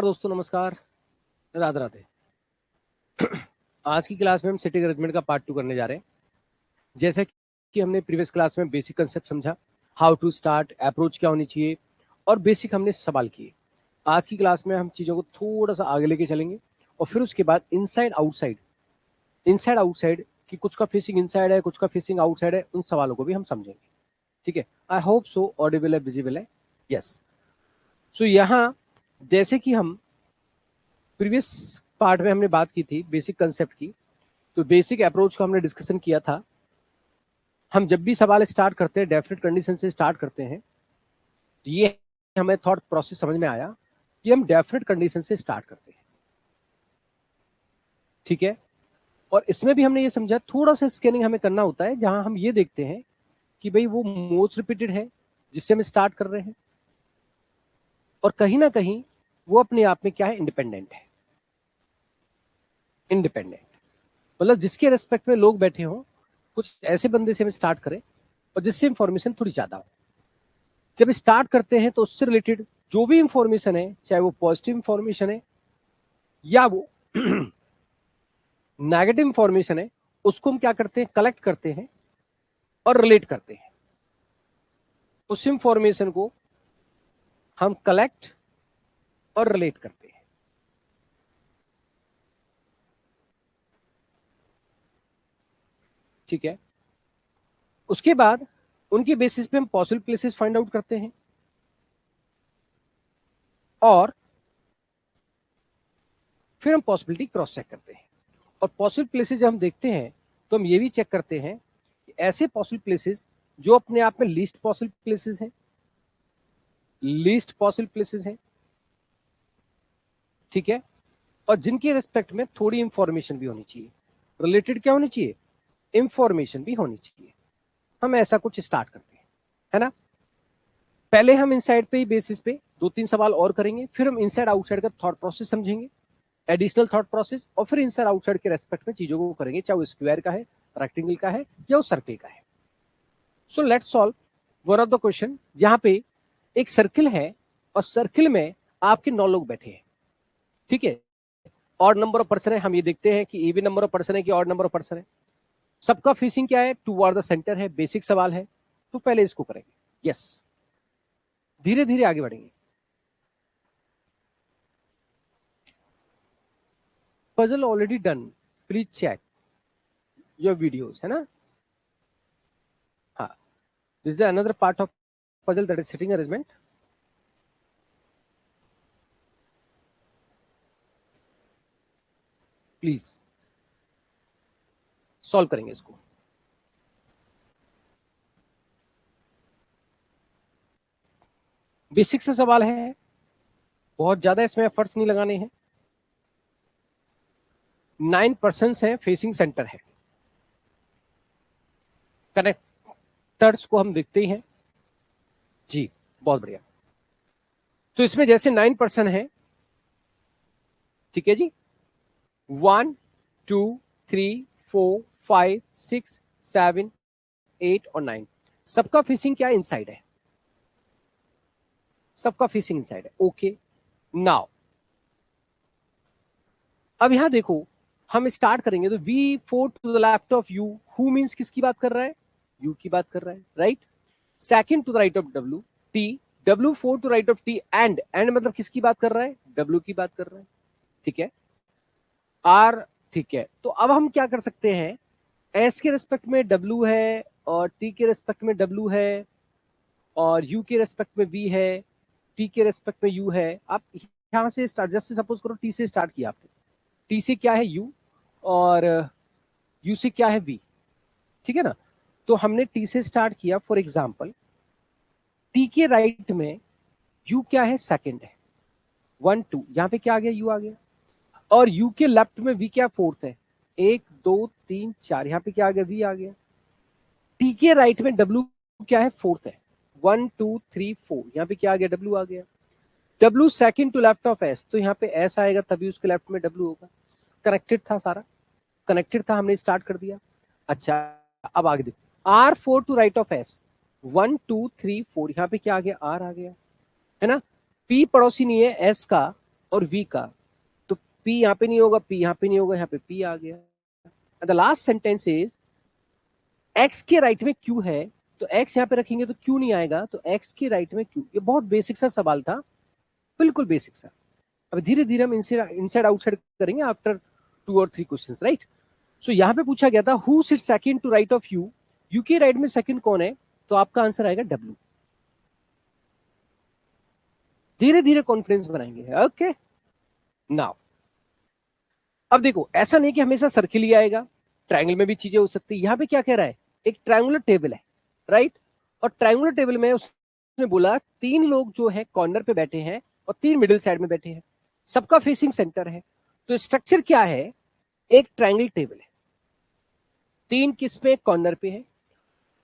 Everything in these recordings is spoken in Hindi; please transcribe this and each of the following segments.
दोस्तों नमस्कार, राधे राधे। आज की क्लास में हम सिटिंग अरेंजमेंट का पार्ट 2 करने जा रहे हैं। जैसे कि हमने प्रीवियस क्लास में बेसिक कंसेप्ट समझा, हाउ टू स्टार्ट, अप्रोच क्या होनी चाहिए और बेसिक हमने सवाल किए। आज की क्लास में हम चीज़ों को थोड़ा सा आगे लेके चलेंगे और फिर उसके बाद इनसाइड आउटसाइड कि कुछ का फेसिंग इनसाइड है, कुछ का फेसिंग आउटसाइड है, उन सवालों को भी हम समझेंगे। ठीक है, आई होप सो ऑडिबल है, विजिबल है। यस, सो यहाँ जैसे कि हम प्रीवियस पार्ट में हमने बात की थी बेसिक कंसेप्ट की, तो बेसिक अप्रोच का हमने डिस्कशन किया था। हम जब भी सवाल स्टार्ट करते हैं डेफिनेट कंडीशन से स्टार्ट करते हैं, तो ये हमें थॉट प्रोसेस समझ में आया कि हम डेफिनेट कंडीशन से स्टार्ट करते हैं। ठीक है, और इसमें भी हमने ये समझा थोड़ा सा स्कैनिंग हमें करना होता है, जहां हम ये देखते हैं कि भाई वो मोस्ट रिपीटेड है जिससे हम स्टार्ट कर रहे हैं, और कहीं ना कहीं वो अपने आप में क्या है, इंडिपेंडेंट है। इंडिपेंडेंट मतलब जिसके रेस्पेक्ट में लोग बैठे हों, कुछ ऐसे बंदे से हम स्टार्ट करें और जिससे इंफॉर्मेशन थोड़ी ज्यादा हो। जब स्टार्ट करते हैं तो उससे रिलेटेड जो भी इंफॉर्मेशन है, चाहे वो पॉजिटिव इंफॉर्मेशन है या वो नेगेटिव इंफॉर्मेशन है, उसको हम क्या करते हैं, कलेक्ट करते हैं और रिलेट करते हैं। उस इंफॉर्मेशन को हम कलेक्ट और रिलेट करते हैं। ठीक है, उसके बाद उनके बेसिस पे हम पॉसिबल प्लेसेस फाइंड आउट करते हैं और फिर हम पॉसिबिलिटी क्रॉस चेक करते हैं। और पॉसिबल प्लेसेस जब हम देखते हैं तो हम ये भी चेक करते हैं कि ऐसे पॉसिबल प्लेसेस जो अपने आप में लीस्ट पॉसिबल प्लेसेस हैं, लीस्ट पॉसिबल प्लेसेस हैं। ठीक है, और जिनके रिस्पेक्ट में थोड़ी इंफॉर्मेशन भी होनी चाहिए, रिलेटेड क्या होनी चाहिए, इंफॉर्मेशन भी होनी चाहिए। हम ऐसा कुछ स्टार्ट करते हैं, है ना। पहले हम इनसाइड पे ही बेसिस पे 2-3 सवाल और करेंगे, फिर हम इनसाइड आउटसाइड का थॉट प्रोसेस समझेंगे, एडिशनल थॉट प्रोसेस, और फिर इनसाइड आउटसाइड के रेस्पेक्ट में चीजों को करेंगे, चाहे वो स्क्वायर का है, रेक्टेंगल का है या वो सर्कल का है। So let's solve one of the question, जहां पे एक सर्किल है और सर्किल में आपके 9 लोग बैठे हैं। ठीक है, ऑड नंबर ऑफ पर्सन है, हम ये देखते हैं कि इवन नंबर ऑफ पर्सन है कि ऑड नंबर ऑफ पर्सन है। सबका फेसिंग क्या है, टुवर्ड द सेंटर है, बेसिक सवाल है, तो पहले इसको करेंगे। यस, धीरे धीरे आगे बढ़ेंगे। Puzzle already done, please check your videos, है ना। हाँ, this is another part of puzzle, that is sitting arrangement. Please solve करेंगे इसको। बेसिक से सवाल है, बहुत ज्यादा इसमें एफर्ट्स नहीं लगाने हैं। 9% है, फेसिंग सेंटर है। कनेक्टर्स को हम देखते ही हैं जी, बहुत बढ़िया। तो इसमें जैसे 9% है, ठीक है जी, 1 2 3 4 5 6 7 8 और 9, सबका फेसिंग क्या इनसाइड है, सबका फेसिंग इनसाइड है। ओके, नाउ अब यहां देखो, हम स्टार्ट करेंगे तो V4 to the left of U, who means किसकी बात कर रहा है, U की बात कर रहा है, right. Second to the right of W, T, W4 to right of T, and मतलब किसकी बात कर रहा है, W की बात कर रहा है। ठीक है, R, ठीक है। तो अब हम क्या कर सकते हैं, S के रेस्पेक्ट में W है और T के रेस्पेक्ट में W है और U के रेस्पेक्ट में V है, T के रेस्पेक्ट में U है। आप यहां से स्टार्ट, जस्ट सपोज करो T से स्टार्ट किया आपने, T से क्या है U और U से क्या है V, ठीक है ना। तो हमने T से स्टार्ट किया, फॉर एग्जाम्पल T के राइट में U क्या है, सेकंड है, 1 2, यहाँ पे क्या आ गया, U आ गया। और U के लेफ्ट में V क्या, फोर्थ है, 1 2 3 4, यहाँ पे क्या आ गया, V आ गया। T के राइट में W क्या है, फोर्थ है, 1 2 3 4, यहाँ पे क्या आ गया, W आ गया। W second to left of S, तो यहाँ पे S आएगा, तभी उसके लेफ्ट में W होगा। कनेक्टेड था, सारा कनेक्टेड था, हमने स्टार्ट कर दिया। अच्छा, अब आगे देखो, R4 to right of S, 1 2 3 4, यहाँ पे क्या आ गया, R आ गया, है ना। P पड़ोसी नहीं है S का, और V का, तो P यहाँ पे नहीं होगा, P यहाँ पे नहीं होगा, यहाँ पे P आ गया। The last sentence is X के राइट में Q है, तो X यहाँ पे रखेंगे तो Q नहीं आएगा, तो X के राइट में Q। ये बहुत बेसिक सा सवाल था, बिल्कुल बेसिक सा। अब धीरे धीरे हम इनसाइड आउटसाइड करेंगे आफ्टर 2 और 3 क्वेश्चंस, राइट। सो यहाँ पे पूछा गया था who sit second to right of U, U के राइट में सेकंड कौन है, तो आपका आंसर आएगा W। धीरे धीरे कॉन्फिडेंस बनाएंगे, ओके। नाउ अब देखो, ऐसा नहीं कि हमेशा सर्किल ही आएगा, ट्रायंगल में भी चीजें हो सकती है। यहाँ पे क्या कह रहा है, एक ट्रायंगुलर टेबल है, राइट। और ट्रायंगुलर टेबल में उसने बोला 3 लोग जो है कॉर्नर पे बैठे हैं और 3 मिडिल साइड में बैठे हैं, सबका फेसिंग सेंटर है। तो स्ट्रक्चर क्या है, एक ट्रायंगल टेबल है, 3 किस पे कॉर्नर पे है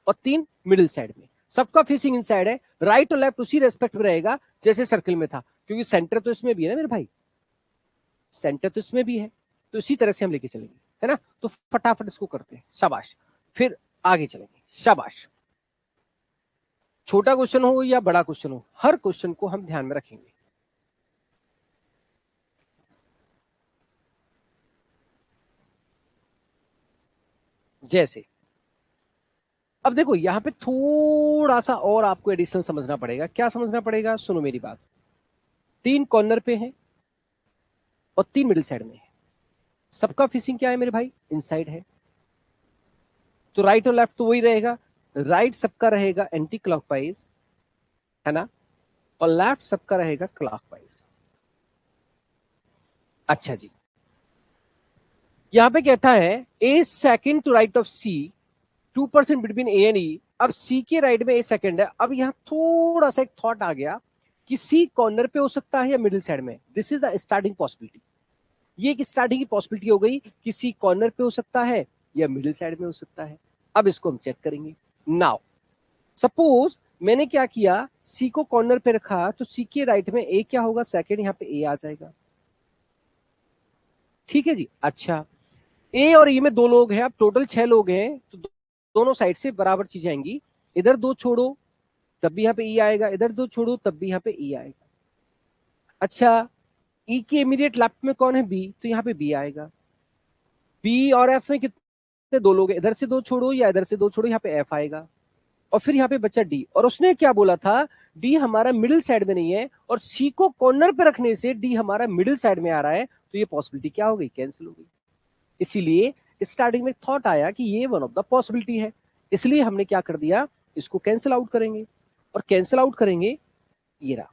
और 3 मिडिल साइड में, सबका फेसिंग इनसाइड है। राइट और लेफ्ट उसी रेस्पेक्ट में रहेगा जैसे सर्किल में था, क्योंकि सेंटर तो इसमें भी है ना मेरे भाई, सेंटर तो इसमें भी है, तो इसी तरह से हम लेके चलेंगे, है ना। तो फटाफट इसको करते हैं, शाबाश, फिर आगे चलेंगे, शाबाश। छोटा क्वेश्चन हो या बड़ा क्वेश्चन हो, हर क्वेश्चन को हम ध्यान में रखेंगे। जैसे अब देखो, यहां पे थोड़ा सा और आपको एडिशनल समझना पड़ेगा। क्या समझना पड़ेगा, सुनो मेरी बात। 3 कॉर्नर पे हैं और 3 मिडिल साइड में है, सबका फेसिंग क्या है मेरे भाई, इनसाइड है। तो राइट और लेफ्ट तो वही रहेगा, राइट सबका रहेगा एंटी क्लॉकवाइज, है ना, और लेफ्ट सबका रहेगा क्लॉकवाइज। अच्छा जी, यहां पे कहता है A second to right of C 2% between A and E. अब सी के राइट में ए सेकंड है। अब यहां थोड़ा सा एक थॉट आ गया कि सी कॉर्नर पे हो सकता है या मिडिल साइड में। This is the starting possibility. ये एक स्टार्टिंग की पॉसिबिलिटी हो गई कि सी कॉर्नर पे हो सकता है या मिडिल साइड में हो सकता है। अब इसको हम चेक करेंगे। नाउ सपोज मैंने क्या किया, सी को कॉर्नर पे रखा, तो सी के राइट में ए क्या होगा, सेकंड, यहाँ पे ए आ जाएगा। ठीक है जी। अच्छा, ए और ई में 2 लोग हैं, अब टोटल 6 लोग हैं, तो दोनों साइड से बराबर चीजें आएंगी। इधर 2 छोड़ो तब भी यहाँ पे ई आएगा, इधर 2 छोड़ो तब भी यहाँ पे ई आएगा। अच्छा, ई के इमीडिएट लेफ्ट में कौन है, बी, तो यहाँ पे बी आएगा। बी और एफ में कितने 2 लोग हैं, इधर से 2 छोड़ो या इधर से 2 छोड़ो, यहाँ पे एफ आएगा। और फिर यहाँ पे बचा डी, और उसने क्या बोला था, डी हमारा मिडिल साइड में नहीं है, और सी को कॉर्नर पे रखने से डी हमारा मिडिल साइड में आ रहा है, तो ये पॉसिबिलिटी क्या हो गई, कैंसिल हो गई। इसीलिए स्टार्टिंग में थॉट आया कि ये वन ऑफ द पॉसिबिलिटी है, इसलिए हमने क्या कर दिया, इसको कैंसिल आउट करेंगे, और कैंसिल आउट करेंगे, ये रहा।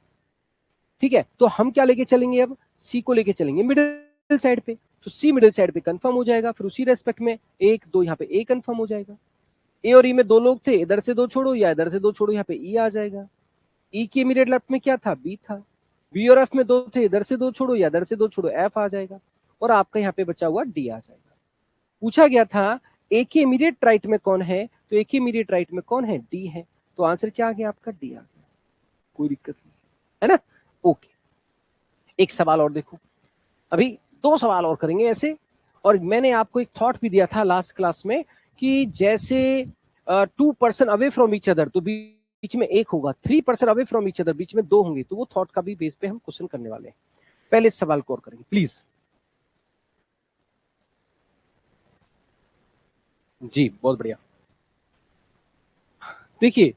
ठीक है, तो हम क्या लेके चलेंगे, अब सी को लेके चलेंगे मिडिल साइड पे, तो सी मिडिल साइड पे कंफर्म हो जाएगा। फिर उसी रेस्पेक्ट में 1 2 यहाँ पे ए कंफर्म हो जाएगा। ए और ई में 2 लोग थे, इधर से 2 छोड़ो या इधर से 2 छोड़ो, यहाँ पे ई आ जाएगा। ई के इमीडिएट लेफ्ट में क्या था, बी था। बी और एफ में 2 थे, इधर से 2 छोड़ो या इधर से 2 छोड़ो, एफ आ जाएगा। और आपका यहाँ पे बचा हुआ डी आ जाएगा। पूछा गया था ए के इमीडिएट राइट में कौन है, तो ए के इमीडिएट राइट में कौन है, डी है। तो आंसर क्या आ गया आपका, डी आ गया। कोई दिक्कत नहीं है ना। ओके, एक सवाल और देखो, अभी 2 सवाल और करेंगे ऐसे। और मैंने आपको एक थॉट भी दिया था लास्ट क्लास में कि जैसे 2% अवे फ्रॉम ईच अदर, तो बीच में 1 होगा, 3% अवे फ्रॉम ईच अदर, बीच में 2 होंगे। तो वो थॉट का भी बेस पे हम क्वेश्चन करने वाले हैं। पहले इस सवाल को और करेंगे प्लीज। जी बहुत बढ़िया। देखिए,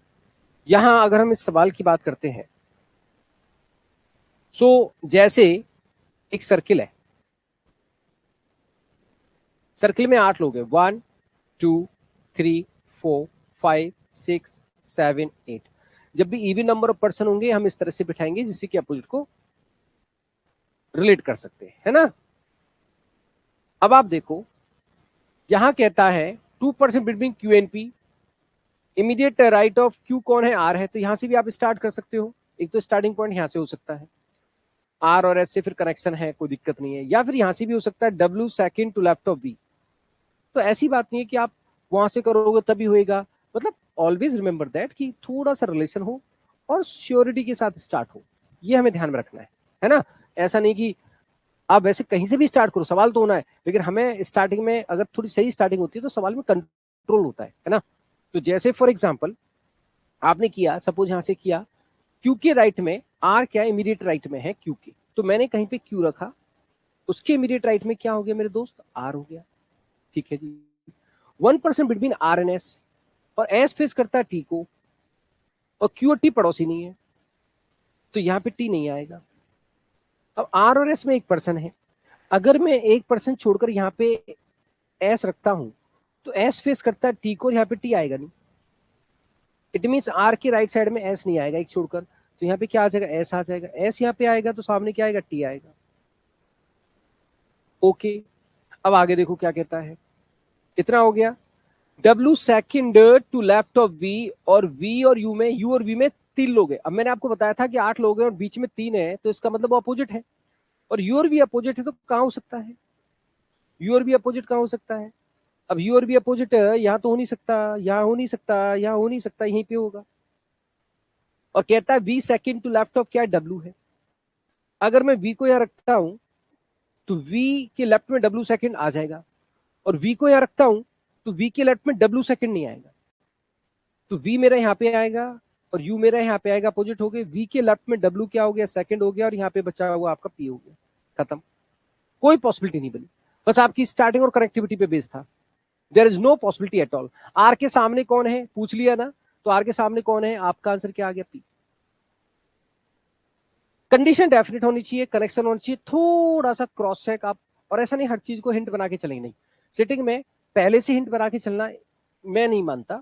यहां अगर हम इस सवाल की बात करते हैं, सो जैसे एक सर्किल है, सर्किल में 8 लोग हैं, 1 2 3 4 5 6 7 8। जब भी इवन नंबर ऑफ पर्सन होंगे हम इस तरह से बिठाएंगे जिससे कि अपोजिट को रिलेट कर सकते हैं, है ना। अब आप देखो, यहां कहता है 2% between Q and P, immediate right of Q कौन है, आर है। तो यहां से भी आप स्टार्ट कर सकते हो, एक तो स्टार्टिंग पॉइंट यहां से हो सकता है, आर और एस से फिर कनेक्शन है, कोई दिक्कत नहीं है। या फिर यहां से भी हो सकता है W second to left of B. तो ऐसी बात नहीं है कि आप वहां से करोगे तभी होएगा, मतलब ऑलवेज रिमेंबर दैट कि थोड़ा सा रिलेशन हो और श्योरिटी के साथ स्टार्ट हो, ये हमें ध्यान में रखना है ना। ऐसा नहीं कि आप वैसे कहीं से भी स्टार्ट करो, सवाल तो होना है, लेकिन हमें स्टार्टिंग में अगर थोड़ी सही स्टार्टिंग होती है तो सवाल में कंट्रोल होता है ना। तो जैसे फॉर एग्जाम्पल आपने किया, सपोज यहां से किया, क्यू के राइट में आर क्या इमीडिएट राइट में है क्यू के, तो मैंने कहीं पे क्यू रखा, उसके इमीडिएट राइट में क्या हो गया मेरे दोस्त, आर हो गया। ठीक है जी, 1% बिटवीन आर एंड एस, और एस फेस करता है टी को, और क्यू और टी पड़ोसी नहीं है, तो यहां पे टी नहीं आएगा। अब आर और एस में 1% है, अगर मैं 1% छोड़कर यहाँ पे एस रखता हूं तो एस फेस करता है टी को, और यहाँ पे टी आएगा नहीं। इट मीन्स आर के राइट साइड में एस नहीं आएगा एक छोड़कर, तो यहाँ पे क्या आ जाएगा, एस आ जाएगा। एस यहाँ पे आएगा तो सामने क्या आएगा, टी आएगा। ओके, अब आगे देखो क्या कहता है। इतना हो गया। W second to left of V, और V और U में, U और V में 3 लोग हैं। अब मैंने आपको बताया था कि 8 लोग हैं और बीच में 3 है, तो इसका मतलब वो अपोजिट है। और U और V अपोजिट है तो कहां हो सकता है, U और V अपोजिट कहां हो सकता है। अब U और V अपोजिट यहां तो हो नहीं सकता, यहां हो नहीं सकता, यहां हो नहीं सकता, यहीं पे होगा। और कहता है V second to left of क्या है, W है। अगर मैं V को यहां रखता हूं तो V के लेफ्ट में W सेकंड आ जाएगा, और V को यहां रखता हूं तो V के लेफ्ट में W सेकंड नहीं आएगा, तो V मेरा यहाँ पे आएगा और U मेरा यहाँ पे आएगा, अपोजिट हो गए। V के लेफ्ट में W क्या हो गया, सेकंड हो गया, और यहाँ पे बचा हुआ आपका P हो गया, खत्म। कोई पॉसिबिलिटी नहीं बनी, बस आपकी स्टार्टिंग और कनेक्टिविटी पे बेस था। There is no possibility at all. R के सामने कौन है पूछ लिया ना, तो आर के सामने कौन है, आपका आंसर क्या आ गया, P। कंडीशन डेफिनेट होनी चाहिए, कनेक्शन होनी चाहिए, थोड़ा सा क्रॉस चेक आप, और ऐसा नहीं हर चीज को हिंट बना के चलेंगे, नहीं। सिटिंग में पहले से हिंट बना के चलना मैं नहीं मानता।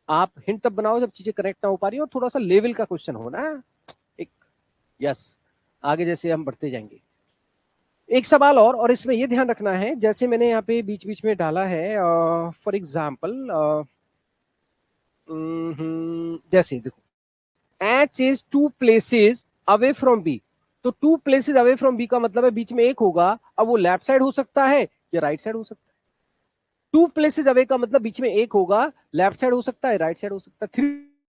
आप हिंट तब बनाओ जब चीजें कनेक्ट ना हो पा रही हो, और थोड़ा सा लेवल का क्वेश्चन हो ना एक। यस, आगे जैसे हम बढ़ते जाएंगे। एक सवाल और इसमें यह ध्यान रखना है, जैसे मैंने यहाँ पे बीच बीच में डाला है, फॉर एग्जाम्पल जैसे देखो, H is 2 places away from B, तो 2 प्लेसेस अवे फ्रॉम बी का मतलब है बीच में एक होगा। अब वो लेफ्ट साइड हो सकता है या राइट साइड हो सकता है। 2 प्लेसेस अवे का मतलब बीच में एक होगा, लेफ्ट साइड हो सकता है, राइट साइड हो सकता है।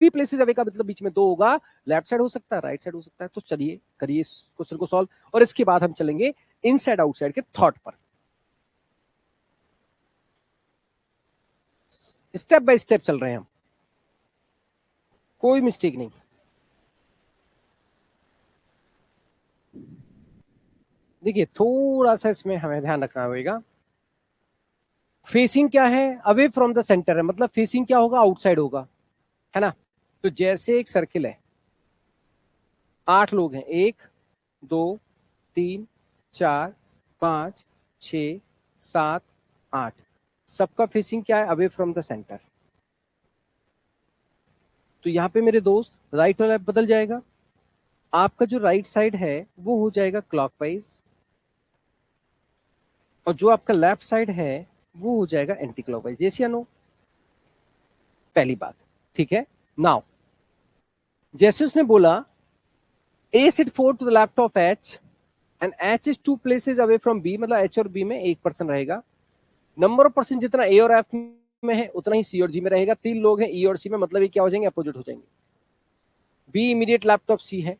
3 प्लेसेस अवे का मतलब बीच में 2 होगा, लेफ्ट साइड हो सकता है, राइट साइड हो सकता है। तो चलिए करिए इस क्वेश्चन को सॉल्व, और इसके बाद हम चलेंगे इनसाइड आउटसाइड के थॉट पर। स्टेप बाय स्टेप चल रहे हैं हम, कोई मिस्टेक नहीं। देखिए थोड़ा सा इसमें हमें ध्यान रखना होगा। फेसिंग क्या है, अवे फ्रॉम द सेंटर है, मतलब फेसिंग क्या होगा, आउटसाइड होगा, है ना। तो जैसे एक सर्किल है, 8 लोग हैं, 1 2 3 4 5 6 7 8, सबका फेसिंग क्या है, अवे फ्रॉम द सेंटर। तो यहां पे मेरे दोस्त राइट और लेफ्ट बदल जाएगा। आपका जो राइट साइड है वो हो जाएगा क्लॉकवाइज, और जो आपका लेफ्ट साइड है वो हो जाएगा एंटी क्लॉकवाइज। यस या नो, पहली बात, ठीक है। नाउ जैसे उसने बोला A sit 4 to the left of H and H is 2 places away from B, मतलब एच और बी में 1% रहेगा। नंबर ऑफ पर्सन जितना ए और एफ में है उतना ही सी और जी में रहेगा। 3 लोग हैं ई और सी में, मतलब ये क्या हो जाएंगे, अपोजिट हो जाएंगे। बी इमीडिएट लेफ्ट ऑफ सी है,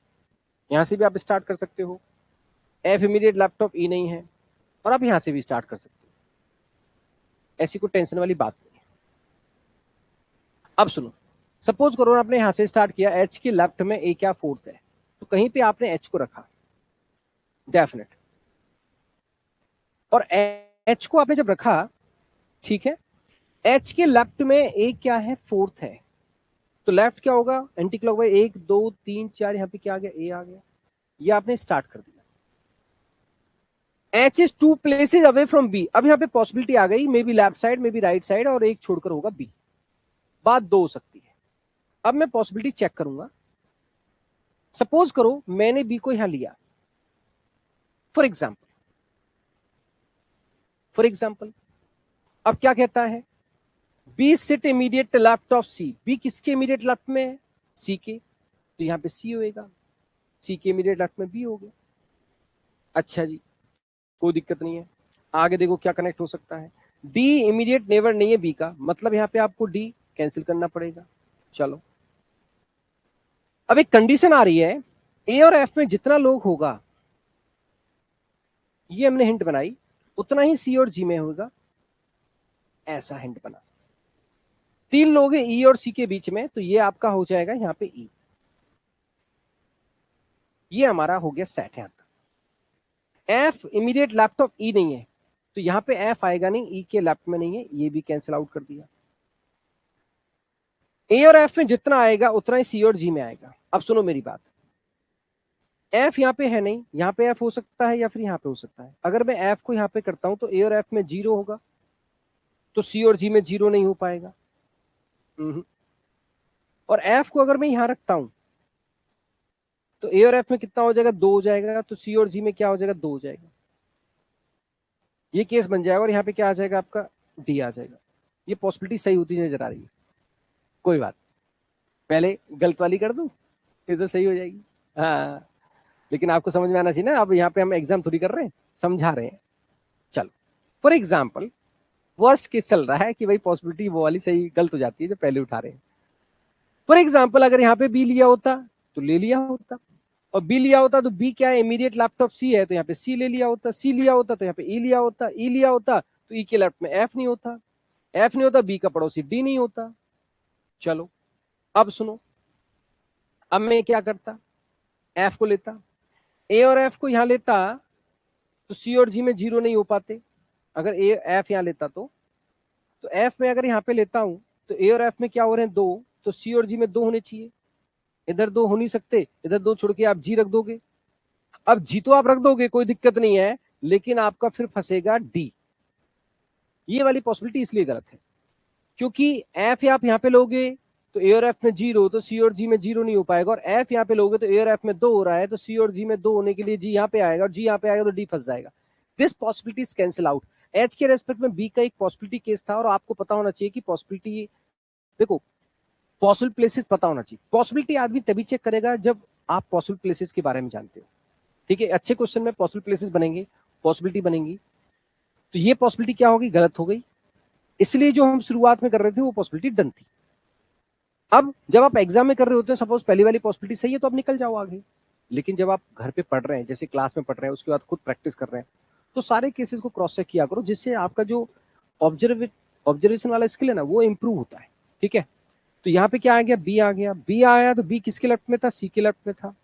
यहां से भी आप स्टार्ट कर सकते हो। एफ इमीडिएट लेफ्ट ऑफ ई नहीं है, और आप यहां से भी स्टार्ट कर सकते हो, ऐसी कोई टेंशन वाली बात नहीं है। अब सुनो, सपोज करो आपने यहां से स्टार्ट किया, एच के लेफ्ट में ए क्या 4th है, तो कहीं पे आपने एच को रखा डेफिनेट, और एच को आपने जब रखा, ठीक है, एच के लेफ्ट में ए क्या है, 4th है, तो लेफ्ट क्या होगा, एंटी क्लॉकवाइज 1 2 3 4, यहां पे क्या आ गया, ए आ गया। ये आपने स्टार्ट कर दिया। H is 2 places away from B, अब यहां पे पॉसिबिलिटी आ गई, maybe left side, maybe right side, और एक छोड़कर होगा बी। बात 2 हो सकती है। अब मैं पॉसिबिलिटी चेक करूंगा। सपोज करो मैंने बी को यहां लिया, फॉर एग्जाम्पल, अब क्या कहता है, B sit immediate left of C, B किसके इमीडिएट लेफ्ट में है, सी के, तो यहां पे सी होएगा, सी के इमीडिएट लेफ्ट में बी हो गया। अच्छा जी, कोई दिक्कत नहीं है। आगे देखो क्या कनेक्ट हो सकता है, डी इमीडिएट नेबर नहीं है बी का, मतलब यहां पे आपको डी कैंसिल करना पड़ेगा। चलो, अब एक कंडीशन आ रही है, ए और एफ में जितना लोग होगा, ये हमने हिंट बनाई, उतना ही सी और जी में होगा, ऐसा हिंट बना। 3 लोग हैं ई और सी के बीच में, तो ये आपका हो जाएगा यहां पे ई। ये हमारा हो गया सेट है। एफ इमीडिएट लेफ्ट ऑफ ई नहीं है, तो यहां पे एफ आएगा नहीं, ई के लेफ्ट में नहीं है, ये भी कैंसिल आउट कर दिया। ए और एफ में जितना आएगा उतना ही सी और जी में आएगा। अब सुनो मेरी बात, एफ यहाँ पे है नहीं, यहाँ पे एफ हो सकता है या फिर यहाँ पे हो सकता है। अगर मैं एफ को यहाँ पे करता हूं तो ए और एफ में 0 होगा, तो सी और जी में 0 नहीं हो पाएगा। और एफ को अगर मैं यहां रखता हूं तो ए और एफ में कितना हो जाएगा, 2 हो जाएगा, तो सी और जी में क्या हो जाएगा, 2 हो जाएगा। ये केस बन जाएगा और यहाँ पे क्या आ जाएगा आपका, डी आ जाएगा। ये पॉसिबिलिटी सही होती नजर आ रही है, कोई बात, पहले गलत वाली कर दूं ये तो सही हो जाएगी। हाँ, लेकिन आपको समझ में आना चाहिए ना, अब यहाँ पे हम एग्जाम थोड़ी कर रहे हैं, समझा रहे हैं। चलो फॉर एग्जाम्पल वर्स्ट केस चल रहा है कि भाई पॉसिबिलिटी वो वाली सही गलत हो जाती है जो पहले उठा रहे हैं। फॉर एग्जाम्पल अगर यहाँ पे बी लिया होता तो ले लिया होता, और बी लिया होता तो बी क्या है, इमीडिएट लेफ्ट ऑफ सी है, तो यहाँ पे सी ले लिया होता, सी लिया होता तो यहाँ पे ई लिया होता, ई लिया होता तो ई के लेफ्ट में एफ नहीं होता, एफ नहीं होता बी का पड़ोसी डी नहीं होता। चलो अब सुनो, अब मैं क्या करता, एफ को लेता, ए और एफ को यहां लेता तो सी और जी में 0 नहीं हो पाते। अगर ए एफ यहां लेता तो एफ में अगर यहाँ पे लेता हूं तो ए और एफ में क्या हो रहे हैं, 2, तो सी और जी में 2 होने चाहिए। इधर 2 हो नहीं सकते, इधर 2 छोड़ के आप जी रख दोगे। अब जी तो आप रख दोगे, कोई दिक्कत नहीं है, लेकिन आपका फिर फंसेगा डी। ये वाली पॉसिबिलिटी इसलिए गलत है क्योंकि एफ आप यहाँ पे लोगे तो ए और एफ में 0, तो सी और जी में 0 नहीं हो पाएगा, और एफ यहाँ पे लोगे तो ए और एफ में 2 हो रहा है, तो सी और जी में 2 होने के लिए जी यहाँ पे आएगा, और जी यहाँ पे आएगा तो डी फंस जाएगा। This possibility is cancel out. H के रेस्पेक्ट में बी का एक पॉसिबिलिटी केस था, और आपको पता होना चाहिए कि पॉसिबिलिटी, देखो पॉसिबल प्लेसेस पता होना चाहिए। पॉसिबिलिटी आदमी तभी चेक करेगा जब आप पॉसिबल प्लेसेस के बारे में जानते हो, ठीक है। अच्छे क्वेश्चन में पॉसिबल प्लेसेस बनेंगे, पॉसिबिलिटी बनेंगी, तो ये पॉसिबिलिटी क्या होगी, गलत हो गई, इसलिए जो हम शुरुआत में कर रहे थे वो पॉसिबिलिटी डन थी। अब जब आप एग्जाम में कर रहे होते हैं, सपोज पहली वाली पॉसिबिलिटी सही है तो आप निकल जाओ आगे, लेकिन जब आप घर पे पढ़ रहे हैं, जैसे क्लास में पढ़ रहे हैं, उसके बाद खुद प्रैक्टिस कर रहे हैं, तो सारे केसेस को क्रॉस चेक किया करो, जिससे आपका जो ऑब्जर्वेशन वाला स्किल है ना वो इंप्रूव होता है, ठीक है। तो यहाँ पे क्या आ गया, बी आ गया, बी आया तो बी किसके लेफ्ट में था, सी के लेफ्ट में था।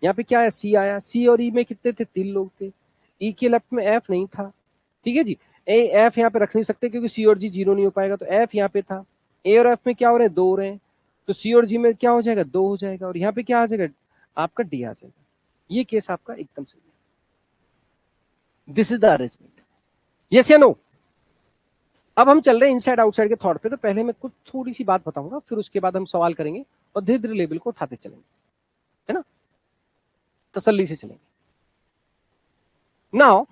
यहाँ पे क्या है, सी आया, सी और ई में कितने थे, 3 लोग थे, ई के लेफ्ट में एफ नहीं था, ठीक है जी। एफ यहाँ पे रख नहीं सकते क्योंकि सी और जी 0 नहीं हो पाएगा, तो एफ यहाँ पे था। ए और एफ में क्या हो रहे हैं, 2 हो रहे हैं, तो सी और जी में क्या हो जाएगा, 2 हो जाएगा, और यहाँ पे क्या आ जाएगा, आपका डी आ जाएगा। ये केस आपका एकदम सही है। This is the arrangement, yes या नो। अब हम चल रहे हैं इनसाइड आउटसाइड के थॉट पे, तो पहले मैं कुछ थोड़ी सी बात बताऊंगा, फिर उसके बाद हम सवाल करेंगे और धीरे धीरे लेवल को उठाते चलेंगे, है ना, तसल्ली से चलेंगे। नाउ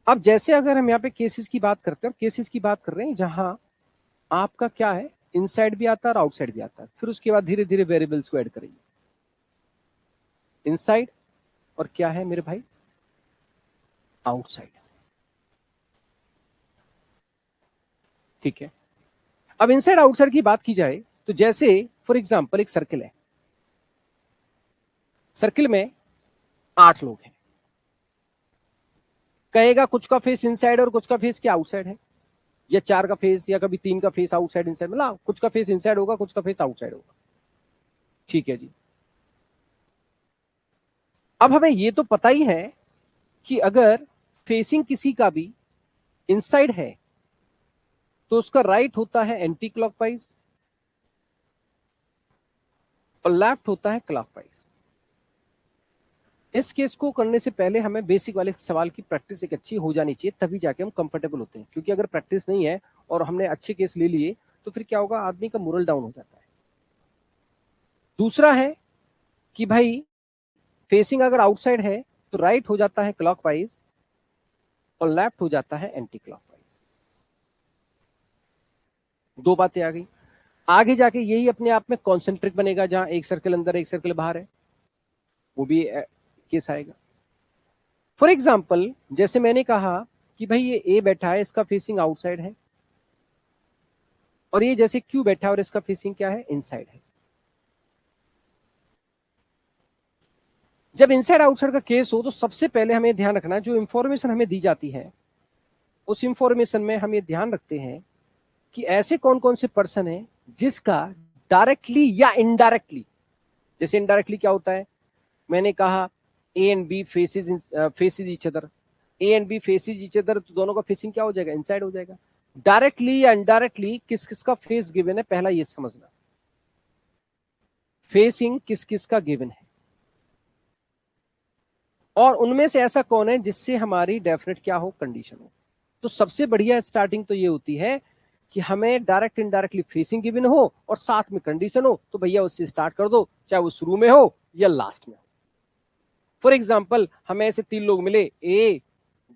अब जैसे अगर हम यहाँ पे केसेस की बात करते हैं, केसेस की बात कर रहे हैं जहां आपका क्या है, इनसाइड भी आता है और आउटसाइड भी आता है, फिर उसके बाद धीरे धीरे वेरिएबल्स को ऐड करेंगे, इनसाइड और क्या है मेरे भाई, आउटसाइड, ठीक है। अब इनसाइड आउटसाइड की बात की जाए तो जैसे फॉर एग्जांपल एक सर्किल है, सर्किल में 8 लोग हैं, कहेगा कुछ का फेस इनसाइड और कुछ का फेस क्या आउटसाइड है, या 4 का फेस या कभी 3 का फेस आउटसाइड इनसाइड, मतलब कुछ का फेस इनसाइड होगा कुछ का फेस आउटसाइड होगा, ठीक है जी। अब हमें ये तो पता ही है कि अगर फेसिंग किसी का भी इनसाइड है तो उसका राइट होता है एंटी क्लॉकवाइज और लेफ्ट होता है क्लॉकवाइज। इस केस को करने से पहले हमें बेसिक वाले सवाल की प्रैक्टिस एक अच्छी हो जानी चाहिए, तभी जाके हम कंफर्टेबल होते हैं, क्योंकि अगर प्रैक्टिस नहीं है और हमने अच्छे केस ले लिए तो फिर क्या होगा, आदमी का मोरल डाउन हो जाता है। दूसरा है कि भाई फेसिंग अगर आउटसाइड है तो राइट हो जाता है क्लॉकवाइज और लेफ्ट हो जाता है एंटी क्लॉकवाइज। 2 बातें आ गई। आगे जाके यही अपने आप में कॉन्सेंट्रिक बनेगा, जहां एक सर्कल अंदर एक सर्कल बाहर है, वो भी केस आएगा। फॉर एग्जाम्पल जैसे मैंने कहा कि भाई ये ए बैठा है, इसका फेसिंग आउटसाइड है, और ये जैसे क्यू बैठा है और इसका फेसिंग क्या है, इनसाइड है। जब इनसाइड आउटसाइड का केस हो तो सबसे पहले हमें ध्यान रखना, जो इंफॉर्मेशन हमें दी जाती है उस इंफॉर्मेशन में हम ये ध्यान रखते हैं कि ऐसे कौन कौन से पर्सन है जिसका डायरेक्टली या इनडायरेक्टली, जैसे इनडायरेक्टली क्या होता है, मैंने कहा A and B faces each other, A and B faces each other, तो दोनों का फेसिंग क्या हो जाएगा, इनसाइड हो जाएगा। डायरेक्टली या इनडायरेक्टली किस किस का फेस गिवन है, पहला ये समझना, फेसिंग किस किस का गिवन है, और उनमें से ऐसा कौन है जिससे हमारी डेफिनेट क्या हो, कंडीशन हो। तो सबसे बढ़िया स्टार्टिंग तो ये होती है कि हमें डायरेक्ट इनडायरेक्टली फेसिंग गिवन हो और साथ में कंडीशन हो, तो भैया उससे स्टार्ट कर दो, चाहे वो शुरू में हो या लास्ट में हो। फॉर एग्जाम्पल हमें ऐसे 3 लोग मिले, ए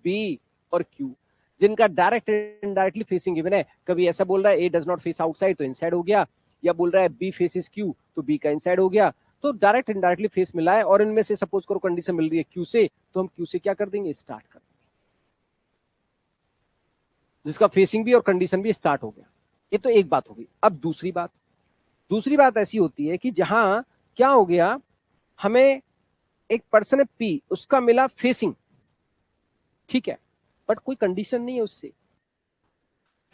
बी और क्यू, जिनका डायरेक्ट इनडायरेक्टली फेसिंग गिवन है। कभी ऐसा बोल रहा है ए डज नॉट फेस आउटसाइड, तो इनसाइड हो गया, या बोल रहा है बी फेसिस क्यू, तो बी का इनसाइड हो गया। तो डायरेक्ट इनडायरेक्टली फेस मिला है, और इनमें से सपोज करो कंडीशन मिल रही है क्यू से, तो हम क्यू से क्या कर देंगे, स्टार्ट कर देंगे, जिसका फेसिंग भी और कंडीशन भी स्टार्ट हो गया। ये तो एक बात होगी। अब दूसरी बात ऐसी होती है कि जहां क्या हो गया, हमें एक पर्सन है पी, उसका मिला फेसिंग, ठीक है, बट कोई कंडीशन नहीं है उससे,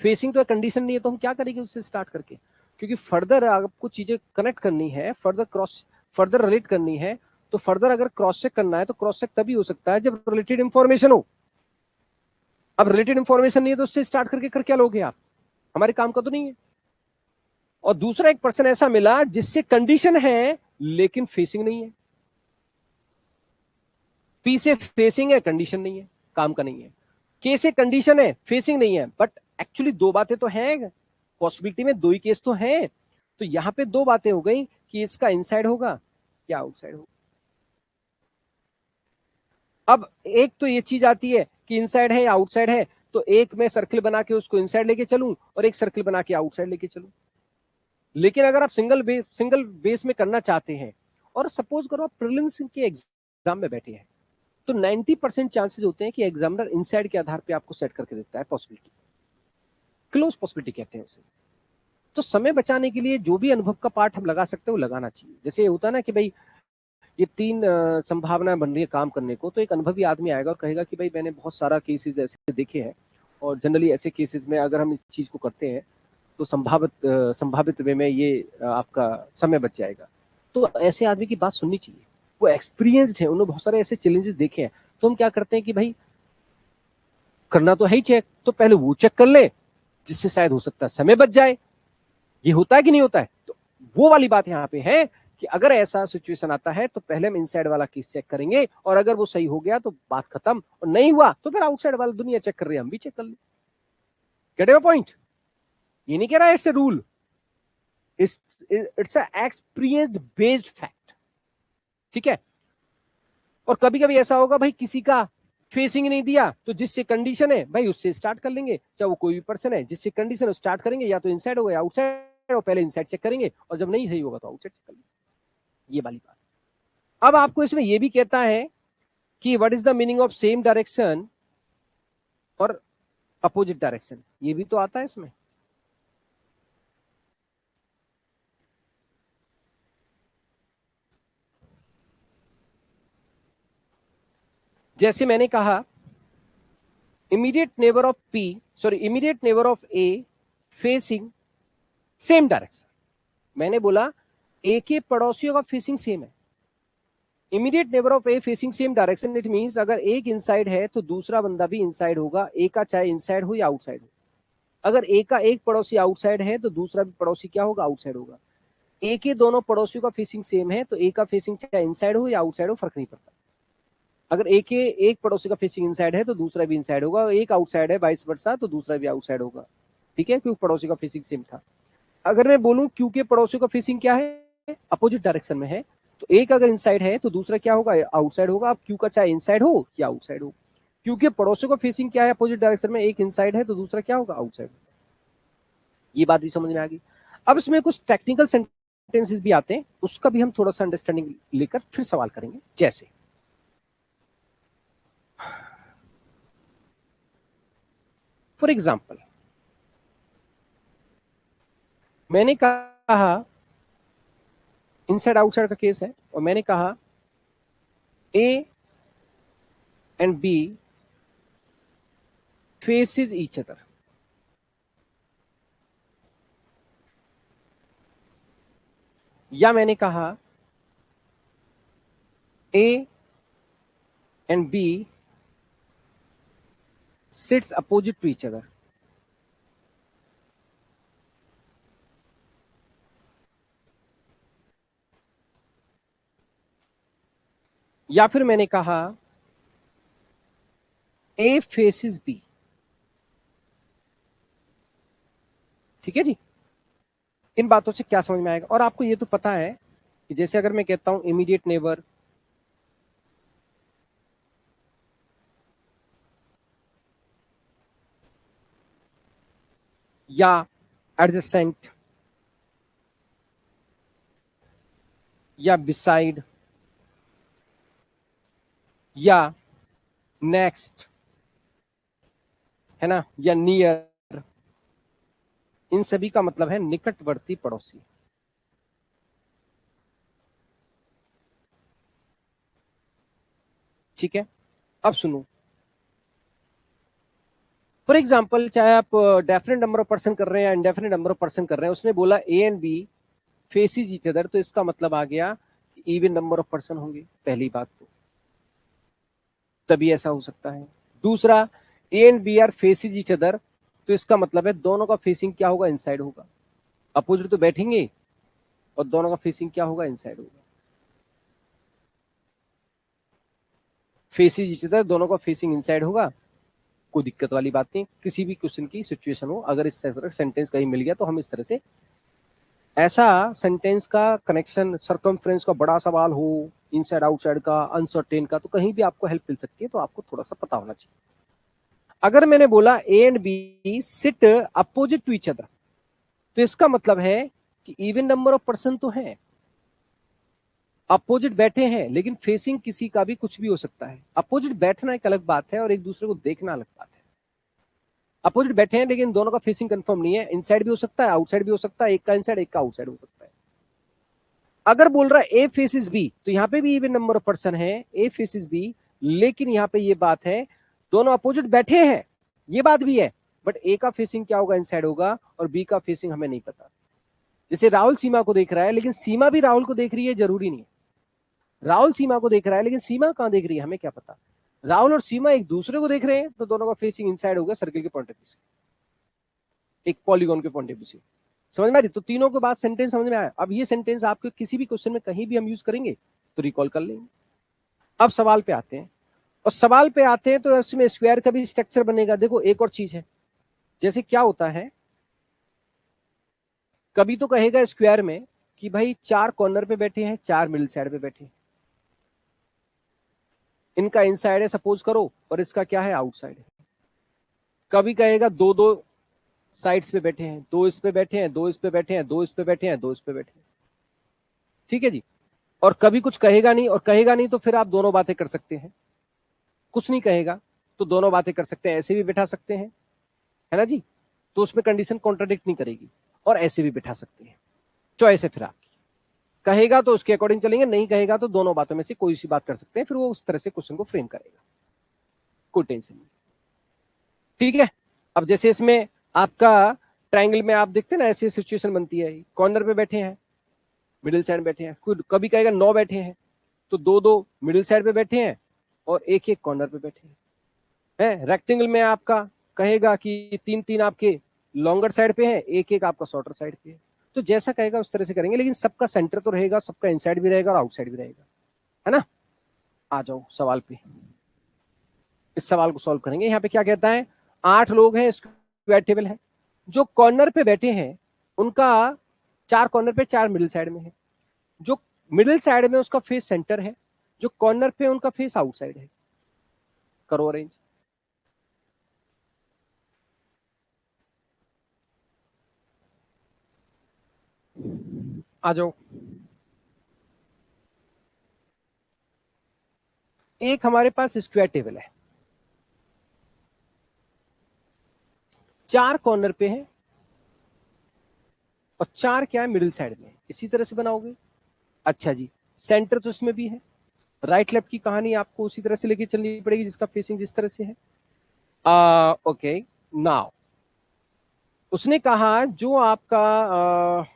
फेसिंग तो कंडीशन नहीं है, तो हम क्या करेंगे उससे स्टार्ट करके, क्योंकि फर्दर आपको चीजें कनेक्ट करनी है, फर्दर रिलेट करनी है, तो फर्दर अगर क्रॉस चेक करना है तो क्रॉस चेक तभी हो सकता है जब रिलेटेड इंफॉर्मेशन हो। अब रिलेटेड इंफॉर्मेशन नहीं है तो उससे स्टार्ट करके कर क्या लोगे आप, हमारे काम का तो नहीं है। और दूसरा एक पर्सन ऐसा मिला जिससे कंडीशन है लेकिन फेसिंग नहीं है, पी से फेसिंग है, कंडीशन नहीं है, काम का नहीं है। के से कंडीशन है, फेसिंग नहीं है, बट एक्चुअली दो बातें तो हैं, पॉसिबिलिटी में दो ही केस तो हैं, तो यहां पे दो बातें हो गई कि इसका इनसाइड होगा या आउटसाइड होगा। अब एक तो ये चीज आती है कि इनसाइड है या आउटसाइड है, तो एक में सर्किल बना के उसको इनसाइड लेके चलूं और एक सर्किल बना के आउटसाइड लेके चलूं। लेकिन अगर आप सिंगल बेस में करना चाहते हैं, और सपोज करो आप प्रीलिम्स के एग्जाम में बैठे हैं, तो 90% चांसेस होते हैं कि एग्जामिनर इनसाइड के आधार पे आपको सेट करके देता है पॉसिबिलिटी, क्लोज पॉसिबिलिटी कहते हैं उसे। तो समय बचाने के लिए जो भी अनुभव का पार्ट हम लगा सकते हैं वो लगाना चाहिए। जैसे ये होता है ना कि भाई ये 3 संभावनाएं बन रही है काम करने को, तो एक अनुभवी आदमी आएगा और कहेगा कि भाई मैंने बहुत सारा केसेस ऐसे देखे हैं, और जनरली ऐसे केसेस में अगर हम इस चीज को करते हैं तो संभावित वे में ये आपका समय बच जाएगा। तो ऐसे आदमी की बात सुननी चाहिए, वो एक्सपीरियंस्ड है, उन्होंने बहुत सारे ऐसे चैलेंजेस देखे हैं। तो हम क्या करते हैं कि भाई करना तो है ही चेक, तो पहले वो चेक कर ले, जिससे शायद हो सकता है समय बच जाए। ये होता है कि नहीं होता है? तो वो वाली बात यहाँ पे है कि अगर ऐसा सिचुएशन आता है तो पहले हम इनसाइड वाला केस चेक करेंगे, और अगर वो सही हो गया तो बात खत्म, और नहीं हुआ तो फिर आउटसाइड वाला दुनिया चेक कर रही है, हम भी चेक कर ले। Get your point? ये नहीं कह रहा it's a rule, it's experience based fact, ठीक है। और कभी कभी ऐसा होगा भाई किसी का फेसिंग नहीं दिया, तो जिससे कंडीशन है भाई उससे स्टार्ट कर लेंगे, चाहे वो कोई भी पर्सन है, जिससे कंडीशन है स्टार्ट करेंगे, या तो इनसाइड होगा या आउटसाइड, और पहले इनसाइड चेक करेंगे, और जब नहीं सही होगा तो आउटसाइड चेक कर लेंगे। ये वाली बात। अब आपको इसमें यह भी कहता है कि what is the meaning of same direction और अपोजिट डायरेक्शन, ये भी तो आता है इसमें। जैसे मैंने कहा immediate neighbour of A facing same direction, मैंने बोला ए के पड़ोसियों का फेसिंग सेम है। Immediate neighbour of A facing same direction, it means अगर एक इनसाइड है तो दूसरा बंदा भी इनसाइड होगा, ए का चाहे इनसाइड हो या आउटसाइड हो। अगर ए का एक पड़ोसी आउटसाइड है तो दूसरा भी पड़ोसी क्या होगा, आउटसाइड होगा। ए के दोनों पड़ोसियों का फेसिंग सेम है, तो ए का फेसिंग चाहे इनसाइड हो या आउटसाइड हो फर्क नहीं पड़ता। अगर ए के एक पड़ोसी का फेसिंग इनसाइड है तो दूसरा भी इनसाइड होगा, एक आउटसाइड है वाइस वर्सा तो दूसरा भी आउटसाइड होगा, ठीक है, क्योंकि पड़ोसी का फेसिंग सेम था। अगर मैं बोलूं क्यू के पड़ोसियों का फेसिंग क्या है, अपोजिट डायरेक्शन में है, तो एक अगर इनसाइड है तो दूसरा क्या होगा, आउटसाइड होगा। अब क्यू का चाहे इनसाइड हो या आउटसाइड हो, क्योंकि पड़ोसियों का फेसिंग क्या है, अपोजिट डायरेक्शन में, एक इनसाइड है तो दूसरा क्या होगा, आउटसाइड। ये बात भी समझ में आ गई। अब इसमें कुछ टेक्निकल सेंटेंसेस भी आते हैं, उसका भी हम थोड़ा सा अंडरस्टैंडिंग लेकर फिर सवाल करेंगे। जैसे फॉर एग्जाम्पल मैंने कहा इनसाइड आउटसाइड का केस है, और मैंने कहा A and B faces each other, या मैंने कहा A and B sits opposite to each other. या फिर मैंने कहा ए फेसेस बी। ठीक है जी, इन बातों से क्या समझ में आएगा? और आपको ये तो पता है कि जैसे अगर मैं कहता हूं इमीडिएट नेबर, या एडजेसेंट, या बिसाइड, या नेक्स्ट, है ना, या नियर, इन सभी का मतलब है निकटवर्ती पड़ोसी। ठीक है, अब सुनो। फॉर एग्जाम्पल, चाहे आप डेफिनेट नंबर ऑफ पर्सन कर रहे हैं या इनडेफिनेट नंबर ऑफ पर्सन कर रहे हैं, उसने बोला A and B faces each other, तो इसका मतलब आ गया इवन नंबर ऑफ पर्सन होंगे, पहली बात तो, तभी ऐसा हो सकता है। दूसरा, A and B are faces each other, तो इसका मतलब है दोनों का फेसिंग क्या होगा? इनसाइड होगा। अपोजिट तो बैठेंगे और दोनों का फेसिंग क्या होगा? इनसाइड होगा। फेसिस ईच अदर, दोनों का फेसिंग इनसाइड होगा, कोई दिक्कत वाली बात नहीं। किसी भी क्वेश्चन की सिचुएशन हो, अगर इस तरह सेंटेंस कहीं मिल गया तो हम इस तरह से, ऐसा सेंटेंस का कनेक्शन, सर्कमफ्रेंस का बड़ा सवाल हो, इनसाइड आउटसाइड का, अनसर्टेन का, तो कहीं भी आपको हेल्प मिल सकती है, तो आपको थोड़ा सा पता होना चाहिए। अगर मैंने बोला A and B sit opposite to each other, तो इसका मतलब है कि इवन नंबर ऑफ पर्सन तो है, अपोजिट बैठे हैं, लेकिन फेसिंग किसी का भी कुछ भी हो सकता है। अपोजिट बैठना एक अलग बात है और एक दूसरे को देखना अलग बात है। अपोजिट बैठे हैं लेकिन दोनों का फेसिंग कंफर्म नहीं है, इनसाइड भी हो सकता है, आउटसाइड भी हो सकता है, एक का इनसाइड एक का आउटसाइड हो सकता है। अगर बोल रहा है ए फेसिस बी, तो यहां पे भी इवन नंबर ऑफ पर्सन है, ए फेसिस बी, लेकिन यहां पे ये बात है दोनों अपोजिट बैठे हैं, ये बात भी है, बट ए का फेसिंग क्या होगा? इनसाइड होगा, और बी का फेसिंग हमें नहीं पता। जैसे राहुल सीमा को देख रहा है, लेकिन सीमा भी राहुल को देख रही है, जरूरी नहीं है। राहुल सीमा को देख रहा है, लेकिन सीमा कहां देख रही है हमें क्या पता। राहुल और सीमा एक दूसरे को देख रहे हैं, तो दोनों का फेसिंग इनसाइड होगा, सर्किल के पॉइंट ऑफ व्यू से, एक पॉलीगॉन के पॉइंट ऑफ व्यू से। समझ में आ रही? तो तीनों के बाद सेंटेंस समझ में आया। अब ये सेंटेंस आपके किसी भी क्वेश्चन में कहीं भी हम यूज करेंगे तो रिकॉल कर लेंगे। अब सवाल पे आते हैं, और सवाल पे आते हैं तो इसमें स्क्वायर का भी स्ट्रक्चर बनेगा। देखो एक और चीज है, जैसे क्या होता है, कभी तो कहेगा स्क्वायर में कि भाई 4 कॉर्नर पे बैठे हैं, 4 मिडिल साइड पे बैठे हैं, इनका इनसाइड है सपोज करो, और इसका क्या है? आउटसाइड है। कभी कहेगा दो दो साइड्स पे बैठे हैं, दो इस पे बैठे हैं, दो इस पे बैठे हैं, दो इस पे बैठे हैं, दो इस पे बैठे हैं। ठीक है जी। और कभी कुछ कहेगा नहीं, और कहेगा नहीं तो फिर आप दोनों बातें कर सकते हैं। कुछ नहीं कहेगा तो दोनों बातें कर सकते हैं, ऐसे भी बिठा सकते हैं, है ना जी, तो उसमें कंडीशन कॉन्ट्राडिक्ट नहीं करेगी, और ऐसे भी बिठा सकते हैं, चॉइस है फिर आपकी। कहेगा तो उसके अकॉर्डिंग चलेंगे, नहीं कहेगा तो दोनों बातों में से कोई सी बात कर सकते हैं, फिर वो उस तरह से क्वेश्चन को फ्रेम करेगा, कोई टेंशन नहीं। ठीक है। अब जैसे इसमें आपका ट्राइंगल में आप देखते हैं ना, ऐसी सिचुएशन बनती है, कॉर्नर पे बैठे हैं, मिडिल साइड बैठे हैं, कभी कहेगा 9 बैठे हैं, तो दो दो मिडिल साइड पे बैठे हैं और एक एक कॉर्नर पे बैठे हैं। रेक्टेंगल में आपका कहेगा कि 3 3 आपके लॉन्गर साइड पे है, एक एक आपका शॉर्टर साइड पे है। तो जैसा कहेगा उस तरह से करेंगे, लेकिन सबका सेंटर तो रहेगा, सबका इनसाइड भी रहेगा और आउटसाइड भी रहेगा, है ना। आ जाओ सवाल पे, इस सवाल को सॉल्व करेंगे। यहाँ पे क्या कहता है, 8 लोग हैं, स्क्वायर टेबल है, जो कॉर्नर पे बैठे हैं उनका 4 कॉर्नर पे, 4 मिडिल साइड में है, जो मिडिल साइड में उसका फेस सेंटर है, जो कॉर्नर पे उनका फेस आउटसाइड है। करो अरेंज। आ जाओ। एक हमारे पास स्क्वायर टेबल है, 4 कॉर्नर पे है और 4 क्या है? मिडिल साइड में। इसी तरह से बनाओगे। अच्छा जी, सेंटर तो इसमें भी है, राइट लेफ्ट की कहानी आपको उसी तरह से लेके चलनी पड़ेगी जिसका फेसिंग जिस तरह से है। ओके, नाउ उसने कहा जो आपका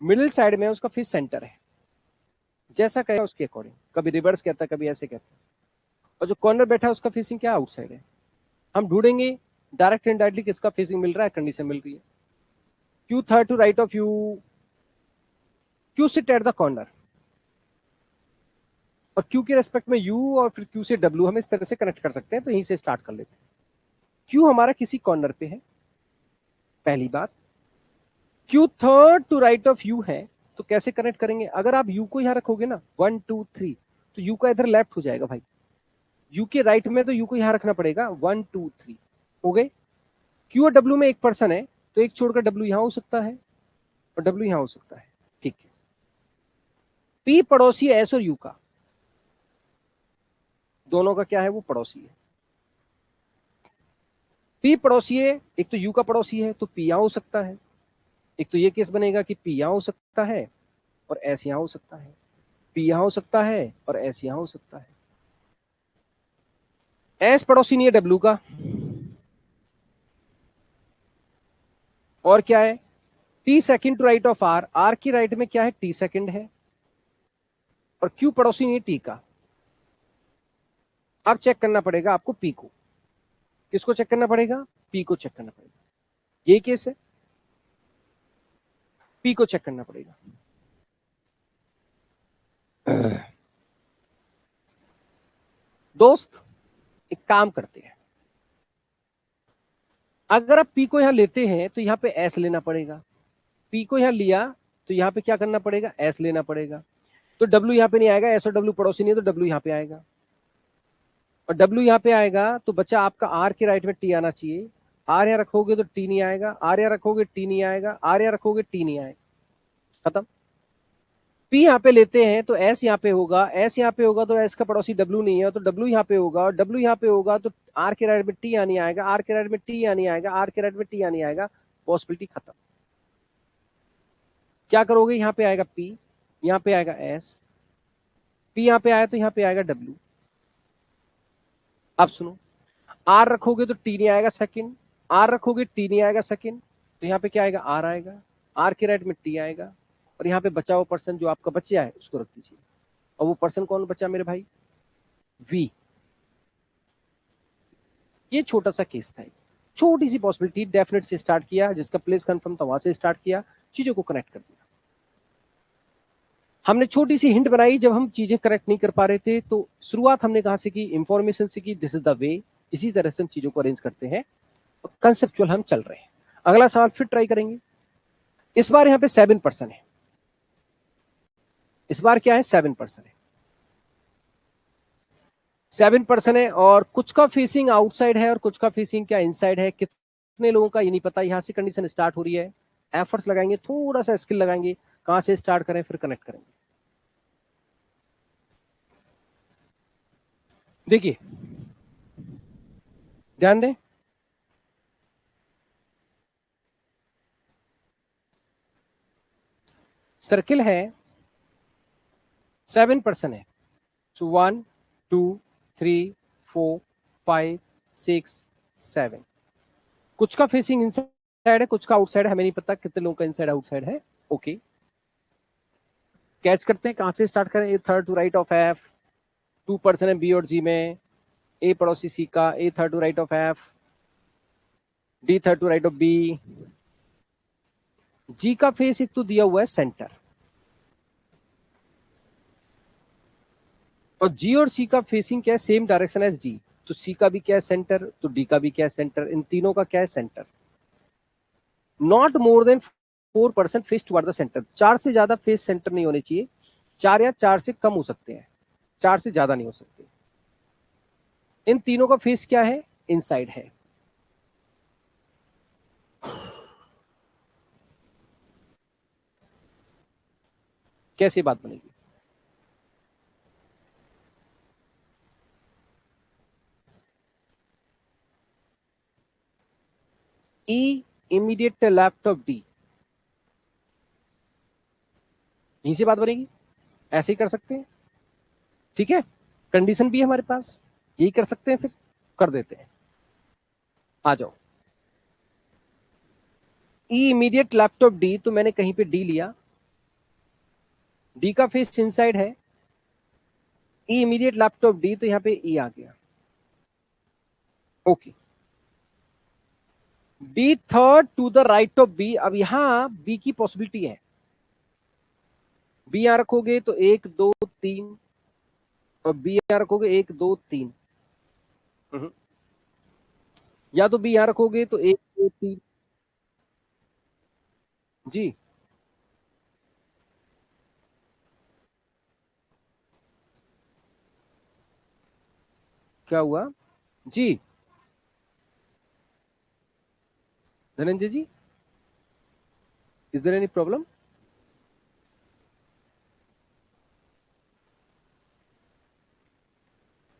मिडिल साइड में है उसका फेस सेंटर है, जैसा कहेगा उसके अकॉर्डिंग, कभी रिवर्स कहता है, कभी ऐसे कहता है। और जो कॉर्नर बैठा है उसका फेसिंग क्या? आउटसाइड है। हम ढूंढेंगे डायरेक्ट एंड डायरेक्टली किसका फेसिंग मिल रहा है, कंडीशन मिल रही है। Q third to right of U, Q sit at the corner, और क्यू के रेस्पेक्ट में यू और फिर क्यू से डब्ल्यू हम इस तरह से कनेक्ट कर सकते हैं। तो यहीं से स्टार्ट कर लेते हैं। क्यू हमारा किसी कॉर्नर पे है, पहली बात। Q third to right of U है, तो कैसे कनेक्ट करेंगे? अगर आप यू को यहां रखोगे ना 1 2 3, तो यू का इधर लेफ्ट हो जाएगा भाई। यू के राइट में तो यू को यहां रखना पड़ेगा 1 2 3, हो गए। क्यू और डब्ल्यू में एक पर्सन है, तो एक छोड़कर डब्ल्यू यहां हो सकता है और डब्ल्यू यहां हो सकता है, ठीक है। पी पड़ोसी है एस और यू का, दोनों का क्या है, वो पड़ोसी है। पी पड़ोसी है, एक तो यू का पड़ोसी है तो पी यहां हो सकता है। एक तो ये केस बनेगा कि पी यहां हो सकता है और एस यहां हो सकता है, पी यहां हो सकता है और एस यहां हो सकता है। एस पड़ोसी नहीं है डब्ल्यू का, और क्या है, T second to right of R, R की राइट में क्या है, टी सेकंड है, और क्यू पड़ोसी नहीं है टी का। अब चेक करना पड़ेगा आपको पी को। किसको चेक करना पड़ेगा? पी को चेक करना पड़ेगा। यही केस है, पी को चेक करना पड़ेगा। दोस्त एक काम करते हैं, अगर आप पी को यहां लेते हैं तो यहां पे एस लेना पड़ेगा। पी को यहां लिया तो यहां पे क्या करना पड़ेगा, एस लेना पड़ेगा। तो डब्ल्यू यहां पे नहीं आएगा, एस और डब्ल्यू पड़ोसी नहीं है, तो डब्ल्यू यहां पे आएगा, और डब्ल्यू यहां पे आएगा तो बच्चा आपका आर के राइट में टी आना चाहिए। आर यहां रखोगे तो टी नहीं आएगा, आर यहां रखोगे टी नहीं आएगा, आर यहां रखोगे टी नहीं आएगा, खत्म। पी यहाँ पे लेते हैं तो एस यहाँ पे होगा, एस यहाँ पे होगा तो एस का पड़ोसी डब्ल्यू नहीं है, तो डब्ल्यू यहाँ पे होगा, और डब्ल्यू यहाँ पे होगा तो आर के राइट में टी आनी आएगा, आर के राइट में टी आनी आएगा, आर के राइट में टी आनी आएगा, पॉसिबिलिटी खत्म। क्या करोगे, यहाँ पे आएगा पी, यहाँ पे आएगा एस, पी यहाँ पे आया तो यहाँ पे आएगा डब्ल्यू। अब सुनो, आर रखोगे तो टी नहीं आएगा सेकंड, आर रखोगे टी नहीं आएगा सेकंड, तो यहाँ पे क्या आएगा, आर आएगा, आर के राइट में टी आएगा, और यहाँ पे बचा हुआ पर्सन जो आपका बचा है उसको रख दीजिए। और वो पर्सन कौन बचा मेरे भाई, वी। ये छोटा सा केस था, छोटी सी पॉसिबिलिटी, डेफिनेट से स्टार्ट किया, जिसका प्लेस कंफर्म था वहां से स्टार्ट किया, चीजों को कनेक्ट कर दिया। हमने छोटी सी हिंट बनाई, जब हम चीजें करेक्ट नहीं कर पा रहे थे तो शुरुआत हमने कहां से की, इंफॉर्मेशन से की, दिस इज द वे। इसी तरह से हम चीजों को अरेंज करते हैं, कंसेप्चुअल हम चल रहे हैं। अगला सवाल फिर ट्राई करेंगे। इस बार यहाँ पे 7% है, इस बार क्या है, 7% है, 7% है, और कुछ का फेसिंग आउटसाइड है और कुछ का फेसिंग क्या इनसाइड है। कितने लोगों का ये नहीं पता। यहां से कंडीशन स्टार्ट हो रही है, एफर्ट्स लगाएंगे, थोड़ा सा स्किल लगाएंगे, कहां से स्टार्ट करें फिर कनेक्ट करेंगे। देखिए ध्यान दें, सर्किल है, 7% है, सो 1 2 3 4 5 6 7। कुछ का फेसिंग इनसाइड है, कुछ का आउटसाइड है, हमें नहीं पता कितने लोगों का इनसाइड आउटसाइड है। ओके, कैच करते हैं, कहां से स्टार्ट करें। A third to right of F, 2% है बी और जी में, ए पड़ोसी सी का, A third to right of F, D third to right of B, G का फेस एक तो दिया हुआ है सेंटर, और जी और सी का फेसिंग क्या है, सेम डायरेक्शन एज डी। तो सी का भी क्या है सेंटर, तो डी का भी क्या है सेंटर, इन तीनों का क्या है centre. Not more than 4% face toward the centre, 4 से ज्यादा फेस सेंटर नहीं होने चाहिए, 4 या 4 से कम हो सकते हैं, 4 से ज्यादा नहीं हो सकते। इन तीनों का फेस क्या है, इनसाइड है। कैसे बात बनेगी, ई इमीडिएट लेफ्ट ऑफ डी, यहीं से बात बनेगी, ऐसे ही कर सकते हैं, ठीक है। कंडीशन भी है हमारे पास, यही कर सकते हैं, फिर कर देते हैं। आ जाओ, ई इमीडिएट लेफ्ट ऑफ डी, तो मैंने कहीं पे डी लिया, डी का फेस इनसाइड है, E immediate left of D, तो यहाँ पे ई आ गया। Okay, D third to the right of B. अब यहां बी की पॉसिबिलिटी है, बी यहां रखोगे तो 1 2 3, और बी यहां रखोगे 1 2 3, या तो बी यहां रखोगे तो 1 2 3। जी क्या हुआ जी धनंजय जी, इज देयर एनी प्रॉब्लम?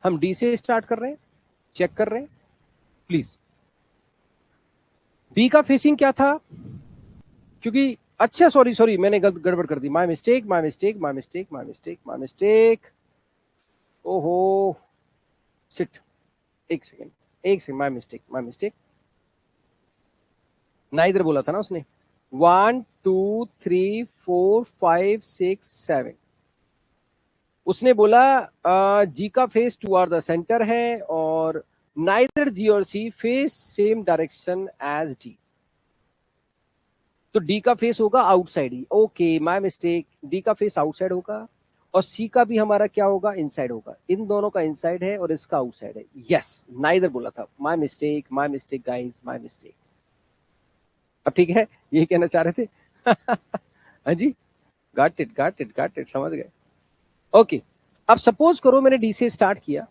हम डी से स्टार्ट कर रहे हैं, चेक कर रहे हैं प्लीज। बी का फेसिंग क्या था? क्योंकि अच्छा सॉरी सॉरी, मैंने गड़बड़ कर दी, my mistake my mistake my mistake my mistake my mistake. ओहो सिट, एक सेकेंड एक second, my mistake my mistake. ना इधर बोला था ना उसने, 1 2 3 4 5 6 7। उसने बोला जी का फेस टुवर्ड द सेंटर है, और नाइदर जी और C face same direction as D. तो डी का फेस होगा आउटसाइड ही। ओके माय मिस्टेक, डी का फेस आउटसाइड होगा, और सी का भी हमारा क्या होगा, इनसाइड होगा। इन दोनों का इनसाइड है और इसका आउटसाइड है। यस नाइदर बोला था, my mistake guys, my mistake. अब ठीक है, ये कहना चाह रहे थे। हाँ जी, गॉट इट समझ गए। ओके, अब सपोज करो मैंने डी से स्टार्ट किया,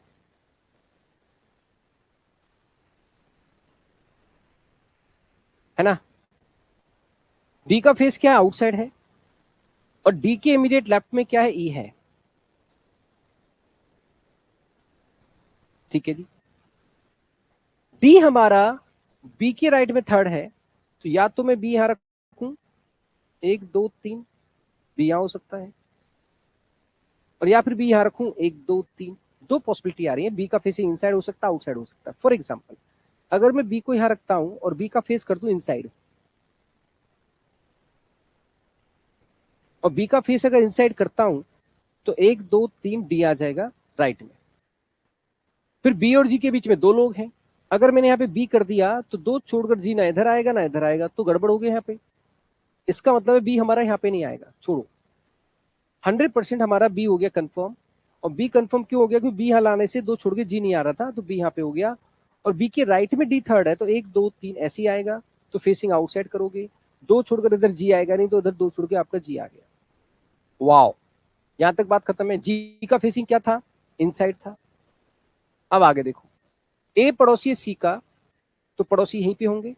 है ना। डी का फेस क्या है, आउटसाइड है, और डी के इमीडिएट लेफ्ट में क्या है, ई है। ठीक है जी। डी हमारा बी के राइट में थर्ड है, तो या तो मैं बी यहां रखूं 1 2 3, बी यहां हो सकता है, और या फिर बी यहां रखूं 1 2 3। दो पॉसिबिलिटी आ रही है, बी का फेसिंग इनसाइड हो सकता है, आउटसाइड हो सकता है। फॉर एग्जाम्पल, अगर मैं बी को यहां रखता हूं और बी का फेस कर दूं इनसाइड, और बी का फेस अगर इनसाइड करता हूं, तो 1 2 3 डी आ जाएगा राइट में। फिर बी और जी के बीच में दो लोग हैं, अगर मैंने यहाँ पे बी कर दिया तो दो छोड़कर जी ना इधर आएगा ना इधर आएगा, तो गड़बड़ हो गई यहाँ पे। इसका मतलब है बी हमारा यहाँ पे नहीं आएगा, छोड़ो। 100% हमारा बी हो गया कंफर्म। और बी कंफर्म क्यों हो गया, क्योंकि बी यहाँ लाने से दो छोड़ के जी नहीं आ रहा था, तो बी यहाँ पे हो गया। और बी के राइट में डी थर्ड है, तो 1 2 3 ऐसे ही आएगा, तो फेसिंग आउटसाइड करोगे। दो छोड़कर इधर जी आएगा नहीं, तो इधर दो छोड़ के आपका जी आ गया। वाओ, यहां तक बात खत्म है। जी का फेसिंग क्या था, इनसाइड था। अब आगे देखो, ए पड़ोसी है सी का, तो पड़ोसी यहीं पे होंगे,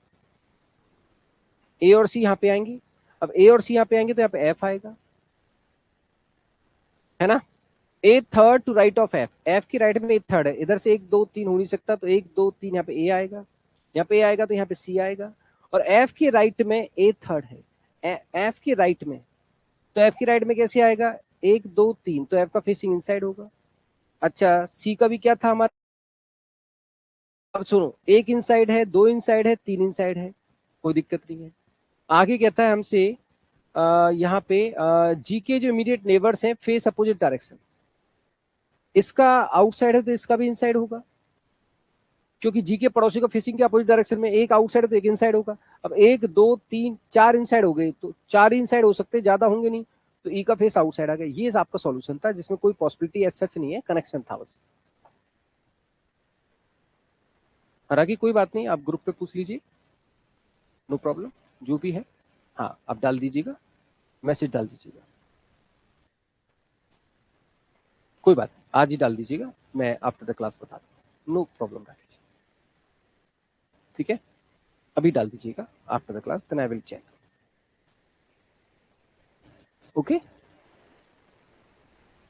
ए और सी यहाँ पे आएंगे। अब ए और सी यहाँ पे आएंगे तो यहाँ पे एफ आएगा, है ना। A third to right of F, F की राइट में ए थर्ड है, इधर से 1 2 3 हो नहीं सकता, तो 1 2 3 यहाँ पे ए आएगा, यहाँ पे ए आएगा तो यहाँ पे सी आएगा। और एफ के राइट में ए थर्ड है, एफ के राइट में, तो एफ की राइट में कैसे आएगा, 1 2 3, तो एफ का फेसिंग इनसाइड होगा। अच्छा सी का भी क्या था हमारा, अब सुनो, एक इनसाइड है, दो इनसाइड है, तीन इनसाइड है, कोई दिक्कत नहीं है। आगे कहता है हमसे यहाँ पे जी के जो इमीडिएट नेबर्स हैं फेस अपोजिट डायरेक्शन, इसका आउटसाइड है तो इसका भी इनसाइड होगा, क्योंकि जी के पड़ोसी का फेसिंग के अपोजिट डायरेक्शन में, एक आउटसाइड है तो एक इनसाइड होगा। अब 1 2 3 4 इनसाइड हो गए, तो 4 इनसाइड हो सकते, ज्यादा होंगे नहीं, तो ई का फेस आउटसाइड आ गया। ये आपका सॉल्यूशन था, जिसमें कोई पॉसिबिलिटी एज सच नहीं है, कनेक्शन था बस। हालांकि कोई बात नहीं, आप ग्रुप पे पूछ लीजिए, नो प्रॉब्लम, जो भी है। हाँ आप डाल दीजिएगा, मैसेज डाल दीजिएगा, कोई बात नहीं, आज ही डाल दीजिएगा, मैं आफ्टर द क्लास बता दूंगा, नो प्रॉब्लम राकेश। ठीक है, अभी डाल दीजिएगा after the class, then I will check. Okay,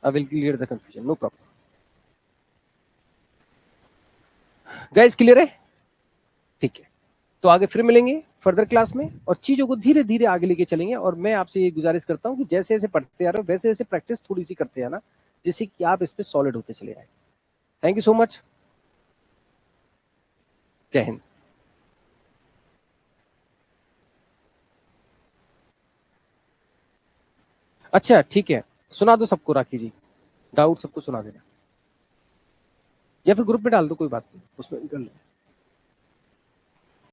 I will clear the confusion, no problem. Guys clear है? ठीक है, तो आगे फिर मिलेंगे फर्दर क्लास में, और चीजों को धीरे धीरे आगे लेके चलेंगे। और मैं आपसे ये गुजारिश करता हूँ कि जैसे जैसे पढ़ते आ रहे हो वैसे वैसे प्रैक्टिस थोड़ी सी करते आना, जिससे कि आप इस पे सॉलिड होते चले आए। थैंक यू सो मच, जय हिंद। अच्छा ठीक है, सुना दो सबको, राखी जी डाउट सबको सुना देना, या फिर ग्रुप में डाल दो, कोई बात नहीं, उसमें कर लो।